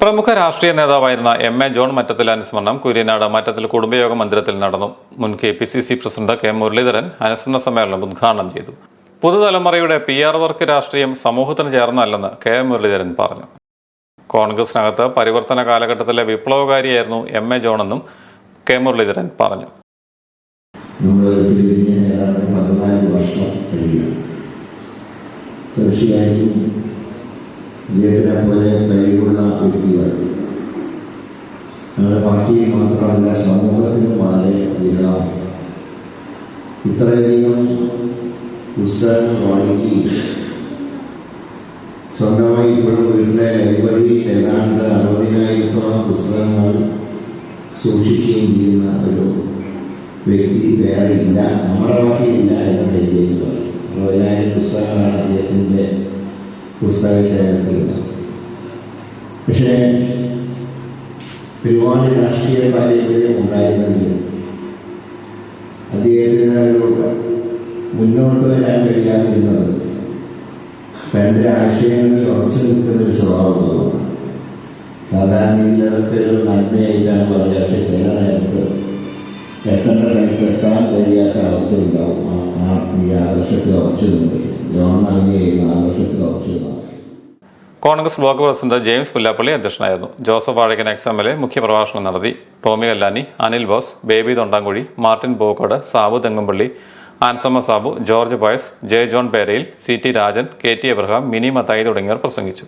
പ്രമുഖ രാഷ്ട്രീയ നേതാവായിരുന്ന എം.എ. ജോൺ മറ്റത്തിൽ അനുസ്മരണം കുര്യനാട് മറ്റത്തിൽ കുടുംബയോഗ മന്ദിരത്തിൽ നടന്നു. മുൻ KPCC പ്രസിഡന്റ് K. മുരളീധരൻ അനുസ്മരണ സമ്മേളനം ഉദ്ഘാടനം ചെയ്തു. പുതുതലമുറയുടെ PR വർക്ക് രാഷ്ട്രീയം സമൂഹത്തിന് ചേർന്നല്ലെന്ന് K. മുരളീധരൻ പറഞ്ഞു. കോൺഗ്രസിനകത്ത് പരിവർത്തന കാലഘട്ടത്തിലെ വിപ്ലവകാരിയായിരുന്നു എം.എ. ജോണെന്നും K. മുരളീധരൻ പറഞ്ഞു. തീർച്ചയായിട്ടും ഇദ്ദേഹത്തിനെ പോലെ കഴിവുള്ള വ്യക്തികൾ ഞങ്ങളുടെ പാർട്ടിയിൽ മാത്രമല്ല സമൂഹത്തിന് വളരെ വിരളമായി. ഇത്രയധികം പുസ്തകങ്ങൾ വായിക്കുകയും സ്വന്തമായി ഇപ്പോഴും വീട്ടിലെ ലൈബ്രറിയിൽ ഏതാണ്ട് 60,000-ഓളം പുസ്തകങ്ങൾ സൂക്ഷിക്കുകയും ചെയ്യുന്ന ഒരു വ്യക്തി വേറെ ഇല്ല, നമ്മുടെ പാർട്ടിയില്ല എന്ന് ധൈര്യം പറയും. 60,000 പുസ്തകങ്ങളാണ് അദ്ദേഹത്തിൻ്റെ പുസ്തക ശേഖരത്തിലുള്ളത്. പക്ഷേ ഒരുപാട് രാഷ്ട്രീയ പാരമ്പര്യം ഉണ്ടായിരുന്നെങ്കിൽ അദ്ദേഹത്തിന് മുന്നോട്ട് വരാൻ കഴിയാതിരുന്നത് തൻ്റെ ആശയങ്ങളിൽ ഉറച്ചു നിൽക്കുന്നൊരു സ്വഭാവമാണ്. സാധാരണ ഇതിലൊക്കെ ഒരു നന്മയായിട്ടാണ് പറയുക. പക്ഷേ ചില നേരത്ത് എത്തേണ്ട സ്ഥലത്ത് എത്താൻ കഴിയാത്ത അവസ്ഥ ഉണ്ടാവും. ഈ ആദർശത്തിൽ ഉറച്ചു നിന്നത് ആദർശത്തിൽ ഉറച്ചു നിന്നത്. Congress block president James Pullappally അധ്യക്ഷനായിരുന്നു. ജോസഫ് വാഴക്കൻ XMLA മുഖ്യപ്രഭാഷണം നടത്തി. Tomy Kallani, Anil Bose, Baby Thondankuzhy, Martin Pookkode, Sabu Thengumpally, Annsamma Sabu, George Pius, J. John Perayil, CT Rajan, KT Abraham, Mini Mathai തുടങ്ങിയവർ പ്രസംഗിച്ചു.